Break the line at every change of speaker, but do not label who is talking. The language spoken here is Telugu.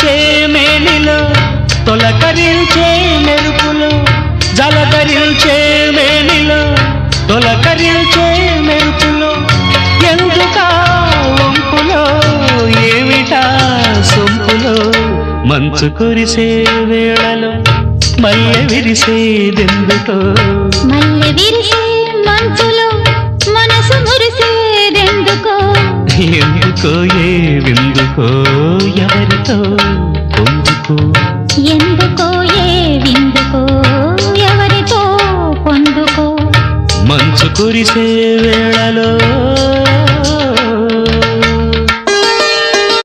జలధరించే మేనిలో తొలకరించే మెరుపులో జలధరించే మేనిలో తొలకరించే మెరుపులో ఎందుకా వంపులో ఏమిటా సొంపులో మంచు కురిసే వేళలో మల్లె విరిసేదెందుకో
మల్లె విరిసే మంచులో మనసు మురిసేదెందుకో
ఎందుకో ఏ విందుకో ఎవరితో పొందుకో
ఎందుకో ఏ విందుకో ఎవరితో పొందుకో
మంచు కురిసే వేళలో